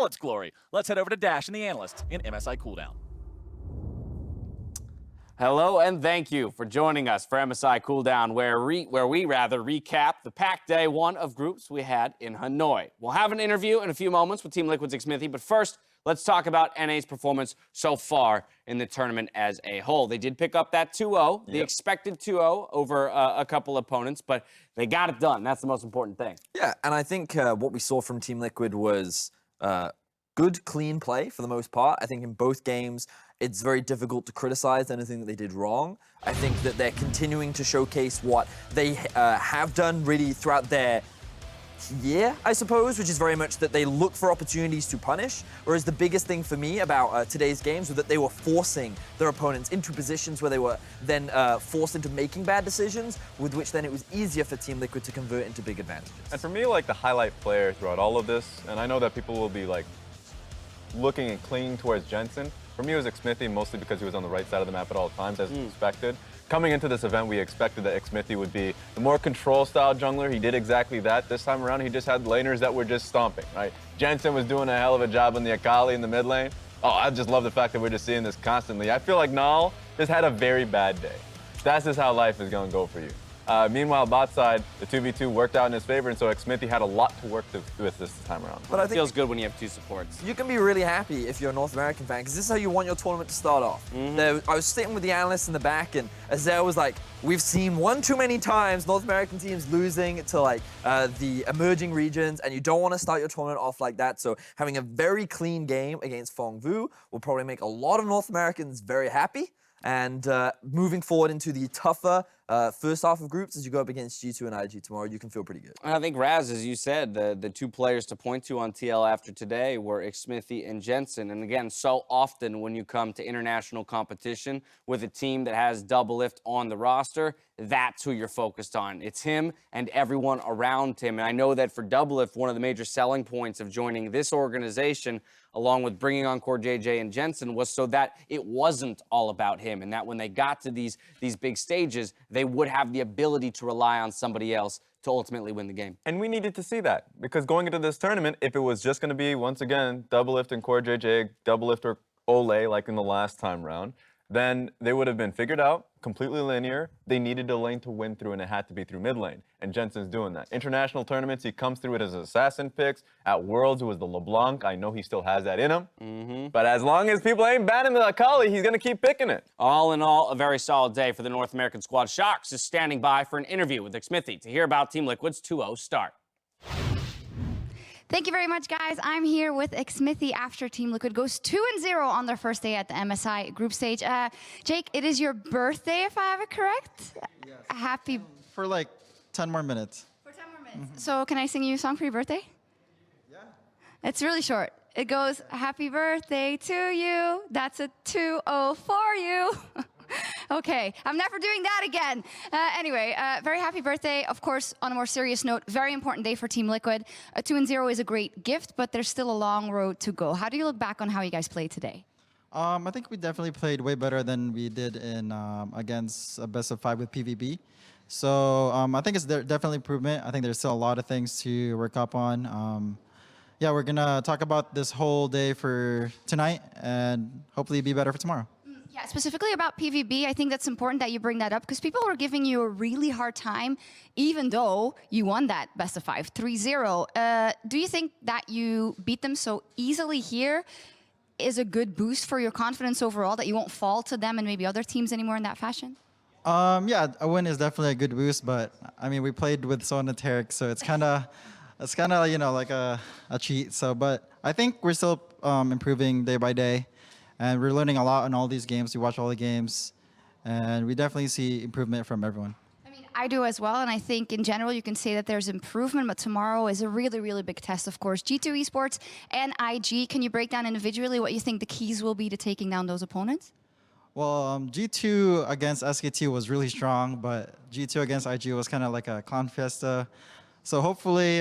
its glory. Let's head over to Dash and the analyst in MSI Cooldown. Hello and thank you for joining us for MSI Cooldown, where we recap the packed day one of groups we had in Hanoi. We'll have an interview in a few moments with Team Liquid's Xmithie, but first, let's talk about NA's performance so far in the tournament as a whole. They did pick up that 2-0, the expected 2-0 over a couple opponents, but they got it done. That's the most important thing. Yeah, and I think what we saw from Team Liquid was good, clean play for the most part. I think in both games, it's very difficult to criticize anything that they did wrong. I think that they're continuing to showcase what they have done really throughout their year, I suppose, which is very much that they look for opportunities to punish, whereas the biggest thing for me about today's games was that they were forcing their opponents into positions where they were then forced into making bad decisions, with which then it was easier for Team Liquid to convert into big advantages. And for me, like, the highlight player throughout all of this, and I know that people will be like looking and clinging towards Jensen. For me, it was Xmithie, mostly because he was on the right side of the map at all times, as expected. Coming into this event, we expected that Xmithie would be the more control-style jungler. He did exactly that. This time around, he just had laners that were just stomping, right? Jensen was doing a hell of a job on the Akali in the mid lane. Oh, I just love the fact that we're just seeing this constantly. I feel like Nal just had a very bad day. That's just how life is going to go for you. Meanwhile, bot side, the 2v2 worked out in his favor, and so Xmithie had a lot to work with this time around. But I think It feels good when you have two supports. you can be really happy if you're a North American fan, because this is how you want your tournament to start off. I was sitting with the analysts in the back, and Azel was like, we've seen one too many times North American teams losing to like the emerging regions, and you don't want to start your tournament off like that. So having a very clean game against Phong Vu will probably make a lot of North Americans very happy. And moving forward into the tougher first half of groups as you go up against G2 and IG tomorrow, you can feel pretty good. I think, Raz, as you said, the two players to point to on TL after today were Xmithie and Jensen. And again, so often when you come to international competition with a team that has Doublelift on the roster, that's who you're focused on. It's him and everyone around him. And I know that for Doublelift, one of the major selling points of joining this organization, along with bringing on Core JJ and Jensen, was so that it wasn't all about him, and that when they got to these big stages, they would have the ability to rely on somebody else to ultimately win the game. And we needed to see that, because going into this tournament, if it was just going to be, once again, Doublelift and Core JJ, Doublelift or Ole, like in the last time round, then they would have been figured out, completely linear. They needed a lane to win through, and it had to be through mid lane. And Jensen's doing that. International tournaments, he comes through it as assassin picks. At Worlds, it was the LeBlanc. I know he still has that in him. But as long as people ain't banning the Akali, he's going to keep picking it. All in all, a very solid day for the North American squad. Shox is standing by for an interview with Xmithie to hear about Team Liquid's 2-0 start. Thank you very much, guys. I'm here with Xmithie after Team Liquid goes 2-0 on their first day at the MSI group stage. Jake, it is your birthday, if I have it correct? Yes. Happy... For like 10 more minutes. For 10 more minutes. So can I sing you a song for your birthday? Yeah. It's really short. It goes, happy birthday to you. That's a 2-0 for you. Okay, I'm never doing that again. Anyway, very happy birthday. Of course, on a more serious note, very important day for Team Liquid. A 2-0 is a great gift, but there's still a long road to go. How do you look back on how you guys played today? I think we definitely played way better than we did in against a best of 5 with PvB. So I think it's definitely improvement. I think there's still a lot of things to work up on. Yeah, we're gonna talk about this whole day for tonight and hopefully be better for tomorrow. Yeah, specifically about PvB, I think that's important that you bring that up because people were giving you a really hard time, even though you won that best of 5, 3-0. Do you think that you beat them so easily here is a good boost for your confidence overall, that you won't fall to them and maybe other teams anymore in that fashion? Yeah, a win is definitely a good boost, but I mean, we played with Sonateric, so it's kind of you know, like a cheat. So, but I think we're still improving day by day. And we're learning a lot in all these games. We watch all the games, and we definitely see improvement from everyone. I mean, I do as well, and I think in general you can say that there's improvement, but tomorrow is a really, really big test, of course. G2 Esports and IG, can you break down individually what you think the keys will be to taking down those opponents? Well, G2 against SKT was really strong, but G2 against IG was kind of like a clown fiesta. So hopefully,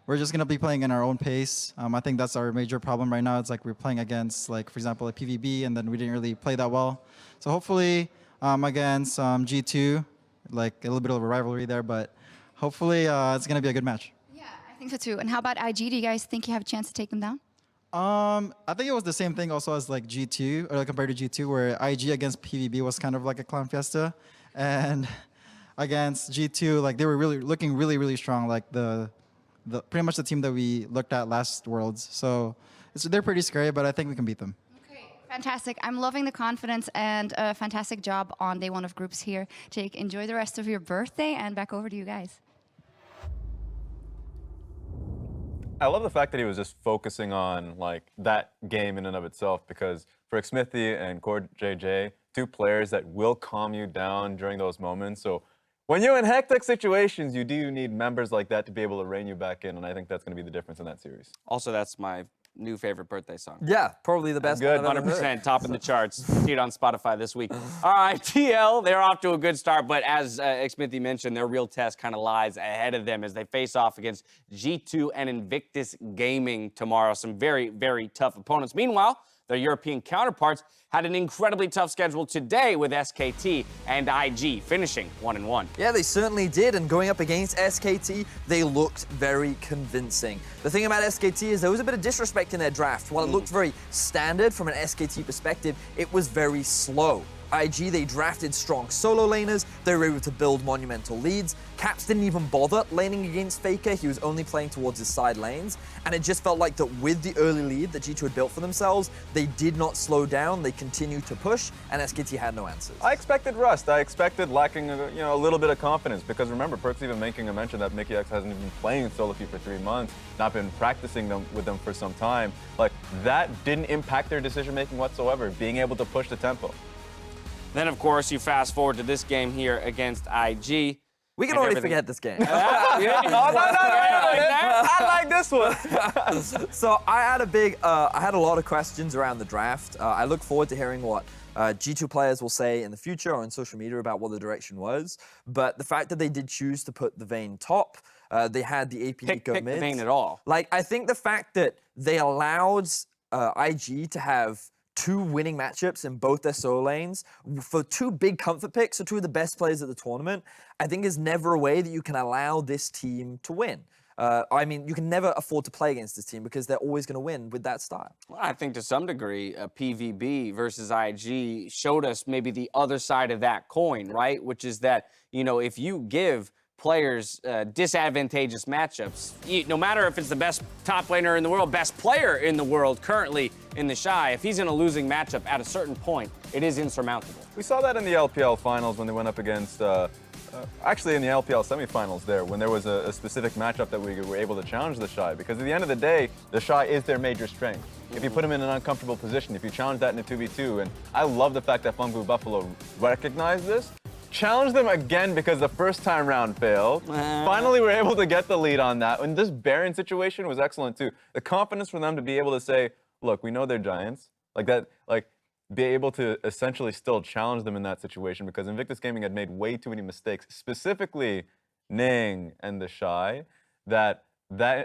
we're just going to be playing in our own pace. I think that's our major problem right now. It's like we're playing against, like, for example, a PvB, and then we didn't really play that well. So hopefully against G2, like a little bit of a rivalry there, but hopefully it's going to be a good match. Yeah, I think think so too. And how about IG? Do you guys think you have a chance to take them down? I think it was the same thing also as like G2, or like compared to G2, where IG against PVB was kind of like a clown fiesta, and against G2, like they were really looking really strong, like the pretty much the team that we looked at last Worlds. So they're pretty scary, but I think we can beat them. Okay, fantastic. I'm loving the confidence and fantastic job on day 1 of groups here. Jake, enjoy the rest of your birthday, and back over to you guys. I love the fact that he was just focusing on like that game in and of itself, because for Xmithie and Core JJ, 2 players that will calm you down during those moments. So when you're in hectic situations, you do need members like that to be able to rein you back in, and I think that's going to be the difference in that series. Also, that's my new favorite birthday song. Yeah, probably the best. Good, one I've ever heard. 100%, topping the charts. See it on Spotify this week. All right, TL, they're off to a good start, but as Xmithie mentioned, their real test kind of lies ahead of them as they face off against G2 and Invictus Gaming tomorrow. Some very tough opponents. Meanwhile, their European counterparts had an incredibly tough schedule today with SKT and IG finishing 1-1. Yeah, they certainly did, and going up against SKT, they looked very convincing. The thing about SKT is there was a bit of disrespect in their draft. While it looked very standard from an SKT perspective, it was very slow. IG, they drafted strong solo laners, they were able to build monumental leads. Caps didn't even bother laning against Faker, he was only playing towards his side lanes, and it just felt like that with the early lead that G2 had built for themselves, they did not slow down, they continued to push, and SKT had no answers. I expected rust. I expected lacking a little bit of confidence, because remember, Perk's even making a mention that Mickey X hasn't been playing solo queue for 3 months, not been practicing with them for some time. Like, that didn't impact their decision making whatsoever, being able to push the tempo. Then, of course, you fast forward to this game here against IG. We can already forget this game. No, I like this one. So I had a lot of questions around the draft. I look forward to hearing what G2 players will say in the future or on social media about what the direction was. But the fact that they did choose to put the Vayne top, they had the AP Pick go the mid. Vayne at all. Like, I think the fact that they allowed IG to have 2 winning matchups in both their solo lanes for 2 big comfort picks, so 2 of the best players at the tournament, I think is never a way that you can allow this team to win. I mean, you can never afford to play against this team because they're always going to win with that style. Well, I think to some degree, PVB versus IG showed us maybe the other side of that coin, right? Which is that, if you give players disadvantageous matchups, no matter if it's the best top laner in the world, best player in the world currently in the Shy, if he's in a losing matchup at a certain point, it is insurmountable. We saw that in the LPL finals when they went up against, actually in the LPL semifinals there, when there was a specific matchup that we were able to challenge the Shy, because at the end of the day, the Shy is their major strength. If you put them in an uncomfortable position, if you challenge that in a 2v2, and I love the fact that Phong Vu Buffalo recognized this, challenge them again because the first time round failed. Finally, we're able to get the lead on that. And this Baron situation was excellent too. The confidence for them to be able to say, look, we know they're giants. Like that, be able to essentially still challenge them in that situation, because Invictus Gaming had made way too many mistakes, specifically Ning and the Shy, that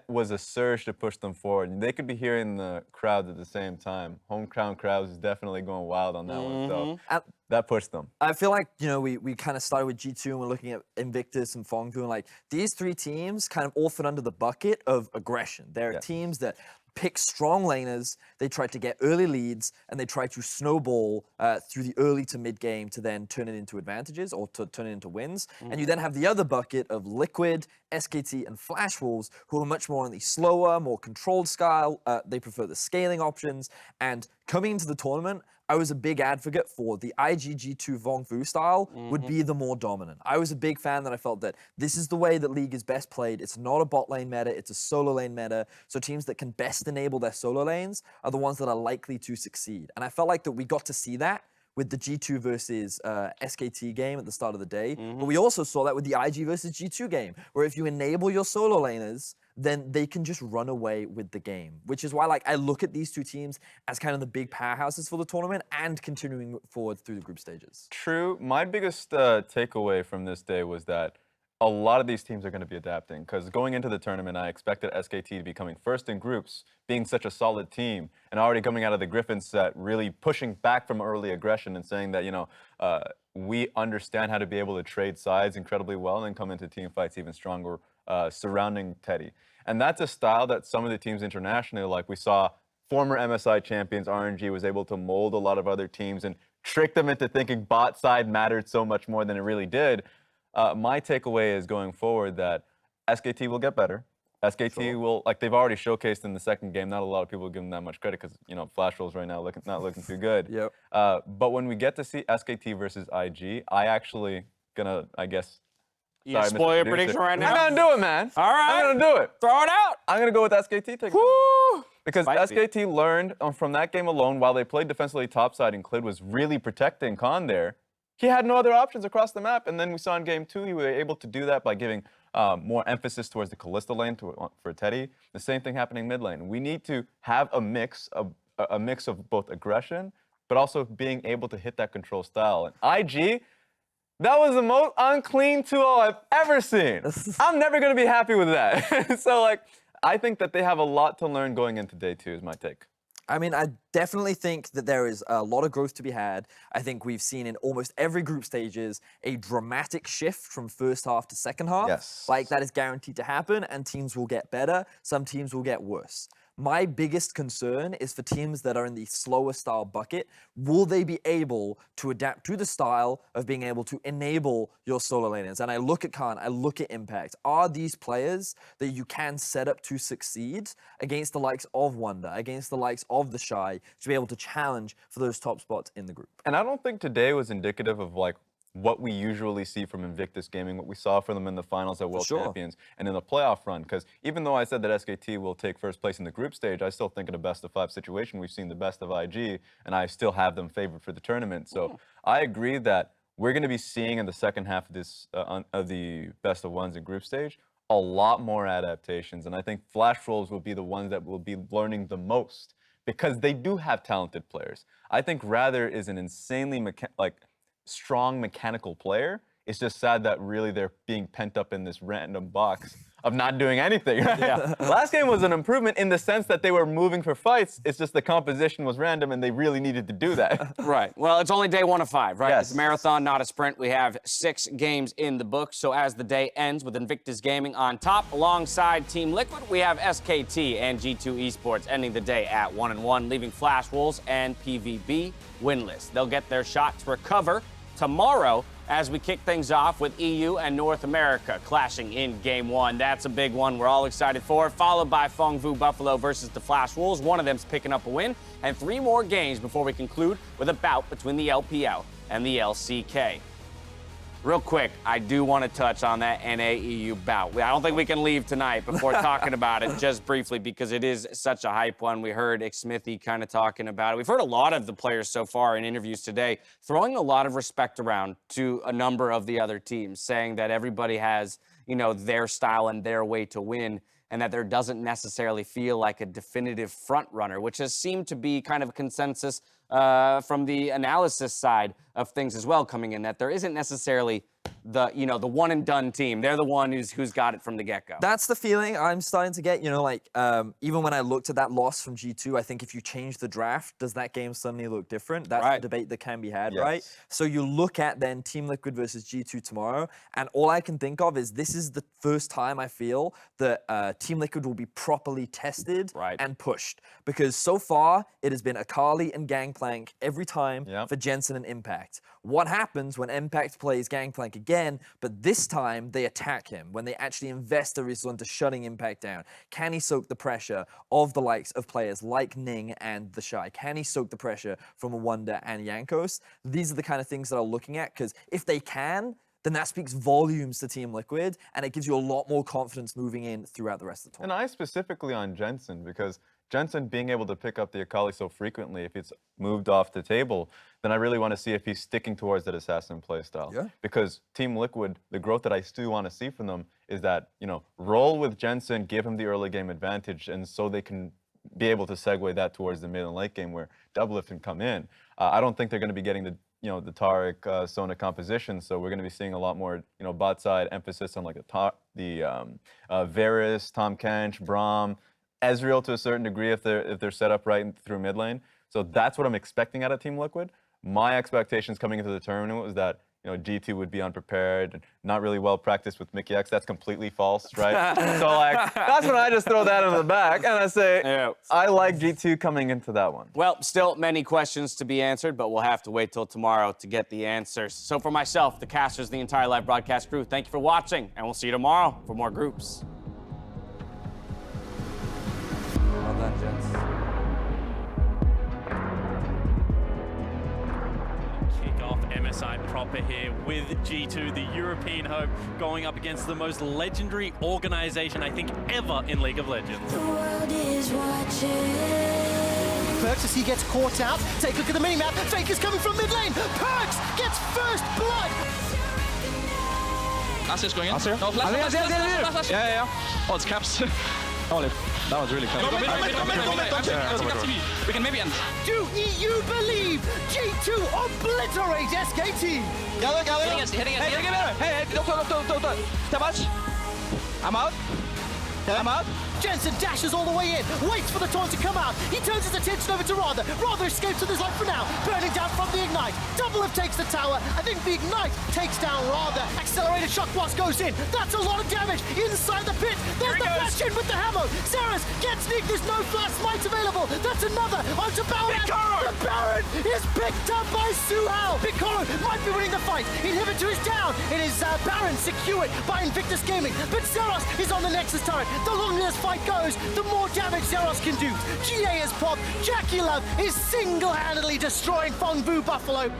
was a surge to push them forward. And they could be hearing the crowds at the same time. Hometown crowds is definitely going wild on that one. So that pushed them. I feel like, we kind of started with G2 and we're looking at Invictus and Phong Vu, and like these 3 teams kind of all fit under the bucket of aggression. They're teams that pick strong laners, they try to get early leads, and they try to snowball through the early to mid game to then turn it into advantages or to turn it into wins. And you then have the other bucket of Liquid, SKT, and Flash Wolves, who are much more on the slower, more controlled style. They prefer the scaling options. And coming into the tournament, I was a big advocate for the IGG2 Phong Vu style would be the more dominant. I was a big fan that I felt that this is the way that League is best played. It's not a bot lane meta, it's a solo lane meta. So teams that can best enable their solo lanes are the ones that are likely to succeed. And I felt like that we got to see that with the G2 versus SKT game at the start of the day. But we also saw that with the IG versus G2 game, where if you enable your solo laners, then they can just run away with the game, which is why I look at these 2 teams as kind of the big powerhouses for the tournament and continuing forward through the group stages. True. My biggest takeaway from this day was that a lot of these teams are going to be adapting, because going into the tournament, I expected SKT to be coming first in groups, being such a solid team, and already coming out of the Griffin set, really pushing back from early aggression and saying that, we understand how to be able to trade sides incredibly well and then come into team fights even stronger surrounding Teddy. And that's a style that some of the teams internationally, like we saw former MSI champions, RNG, was able to mold a lot of other teams and trick them into thinking bot side mattered so much more than it really did. My takeaway is going forward that SKT will get better. SKT will, like they've already showcased in the second game, not a lot of people give them that much credit because, you know, Flash Rolls right now not looking too good. Yep. But when we get to see SKT versus IG, I actually gonna, I guess, You sorry, spoil Mr. your Producer. prediction right now? I'm gonna do it, man. All right. I'm gonna do it. Throw it out. I'm gonna go with SKT taking Woo! because Spicy. SKT learned from that game alone, while they played defensively topside and Clid was really protecting Khan there, he had no other options across the map. And then we saw in game 2, he was able to do that by giving more emphasis towards the Kalista lane for Teddy. The same thing happening mid lane. We need to have a mix of both aggression, but also being able to hit that control style. And IG, that was the most unclean 2-0 I've ever seen. I'm never gonna be happy with that. So like, I think that they have a lot to learn going into day 2 is my take. I mean, I definitely think that there is a lot of growth to be had. I think we've seen in almost every group stages a dramatic shift from first half to second half. Yes. Like that is guaranteed to happen, and teams will get better. Some teams will get worse. My biggest concern is for teams that are in the slower style bucket. Will they be able to adapt to the style of being able to enable your solo laners? And I look at Khan, I look at Impact. Are these players that you can set up to succeed against the likes of Wonder, against the likes of the Shy, to be able to challenge for those top spots in the group? And I don't think today was indicative of like what we usually see from Invictus Gaming, what we saw from them in the finals at World Champions and in the playoff run. Because even though I said that SKT will take first place in the group stage, I still think in a best-of-5 situation, we've seen the best of IG, and I still have them favored for the tournament. So I agree that we're going to be seeing in the second half of this of the best-of-1s and group stage a lot more adaptations. And I think Flash Rolls will be the ones that will be learning the most because they do have talented players. I think Rather is an insanely strong mechanical player. It's just sad that really they're being pent up in this random box of not doing anything. Yeah. Last game was an improvement in the sense that they were moving for fights. It's just the composition was random and they really needed to do that. Right. Well, it's only day 1 of 5, right? Yes. It's a marathon, not a sprint. We have 6 games in the book. So as the day ends with Invictus Gaming on top, alongside Team Liquid, we have SKT and G2 Esports ending the day at 1-1, leaving Flash Wolves and PVB winless. They'll get their shot to recover tomorrow as we kick things off with EU and North America clashing in Game 1. That's a big one we're all excited for, followed by Phong Vu Buffalo versus the Flash Wolves. One of them's picking up a win, and 3 more games before we conclude with a bout between the LPL and the LCK. Real quick, I do want to touch on that NA-EU bout. I don't think we can leave tonight before talking about it just briefly because it is such a hype one. We heard Xmithie kind of talking about it. We've heard a lot of the players so far in interviews today throwing a lot of respect around to a number of the other teams, saying that everybody has, you know, their style and their way to win, and that there doesn't necessarily feel like a definitive front runner, which has seemed to be kind of a consensus from the analysis side of things as well coming in, that there isn't necessarily the, you know, the one and done team. They're the one who's got it from the get-go. That's the feeling I'm starting to get. You know, like even when I looked at that loss from G2, I think if you change the draft, does that game suddenly look different? That's the debate that can be had, right? So you look at then Team Liquid versus G2 tomorrow, and all I can think of is this is the first time I feel that Team Liquid will be properly tested and pushed. Because so far, it has been Akali and Gangplank every time for Jensen and Impact. What happens when Impact plays Gangplank again, but this time they attack him, when they actually invest the resource into shutting Impact down? Can he soak the pressure of the likes of players like Ning and the Shy? Can he soak the pressure from Wonder and Yankos? These are the kind of things that I'm looking at, because if they can, then that speaks volumes to Team Liquid, and it gives you a lot more confidence moving in throughout the rest of the tournament. And I specifically on Jensen, because Jensen being able to pick up the Akali so frequently, if it's moved off the table, then I really want to see if he's sticking towards that assassin playstyle. Because Team Liquid, the growth that I still want to see from them is that, you know, roll with Jensen, give him the early game advantage, and so they can be able to segue that towards the mid and late game where Doublelift can come in. I don't think they're going to be getting the, you know, the Taric Sona composition, so we're going to be seeing a lot more, you know, bot side emphasis on like the Varus, Tom Kench, Braum, Ezreal to a certain degree if they're set up right through mid lane. So that's what I'm expecting out of Team Liquid. My expectations coming into the tournament was that you know, G2 would be unprepared, not really well practiced with Mickey X. That's completely false, right? So like, that's when I just throw that in the back and I say, Yeah. I like G2 coming into that one. Well, still many questions to be answered, but we'll have to wait till tomorrow to get the answers. So for myself, the casters, the entire live broadcast crew, thank you for watching, and we'll see you tomorrow for more groups. Well done, gents. Kick off MSI proper here with G2, the European hope, going up against the most legendary organization, I think, ever in League of Legends. The world is watching. Perks as he gets caught out. Take a look at the minimap. Fake is coming from mid lane. Perks gets first blood. Asir's going in. Asir? No, flash. Yeah. Oh, it's caps. Holy, that was really close. We can maybe end. Do you believe G2 obliterate SKT? Hitting us. Hey, don't. Step out. I'm out. Jensen dashes all the way in, waits for the taunt to come out. He turns his attention over to Rather. Rather escapes with his life for now, burning down from the Ignite. Double Lift takes the tower. I think the Ignite takes down Rather. Accelerated Shock Blast goes in. That's a lot of damage inside the pit. There's the flash in with the hammer. Saras gets sneaked. There's no flash smite available. That's another onto Baron. The Baron is picked up by Suhao. Piccolo might be winning the fight. Inhibitor is down. It is Baron secured by Invictus Gaming. But Zeros is on the Nexus turret. The longer this fight goes, the more damage Zeros can do. GA is popped. Jackie Love is single-handedly destroying Phong Vu Buffalo.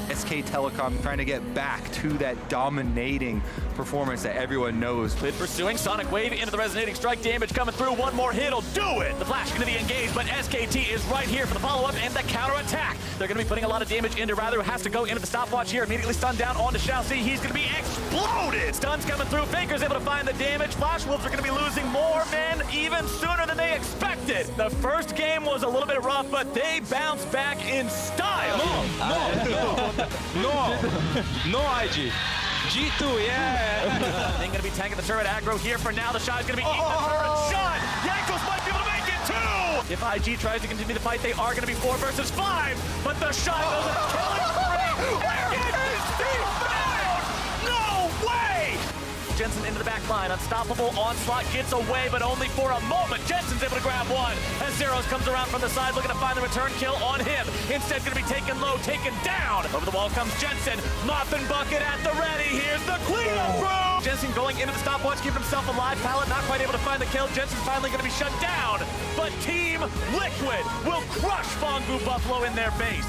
SK Telecom trying to get back to that dominating performance that everyone knows. Lid pursuing, Sonic Wave into the resonating strike, damage coming through, one more hit will do it! The flash into the engage, but SKT is right here for the follow-up and the counter-attack. They're gonna be putting a lot of damage into Rather, who has to go into the stopwatch here, immediately stunned down onto Shao C. He's gonna be exploded! Stuns coming through, Faker's able to find the damage. Flash Wolves are gonna be losing more men even sooner than they expected. The first game was a little bit rough, but they bounced back in style. No IG. G2, yeah. They're gonna be tanking the turret aggro here for now. The shot is gonna be eating the turret shot. Jankos might be able to make it too. If IG tries to continue the fight, they are gonna be 4 versus 5. But the shot doesn't kill it. Where is he found? No way! Jensen into the back line. Unstoppable onslaught gets away, but only for a moment. Jensen's able to grab one. As Zeros comes around from the side, looking to find the return kill on him. Instead, going to be taken low, taken down. Over the wall comes Jensen. Mop and bucket at the ready. Here's the cleanup crew. Jensen going into the stopwatch, keeping himself alive. Pallet not quite able to find the kill. Jensen's finally going to be shut down. But Team Liquid will crush Phong Vu Buffalo in their base.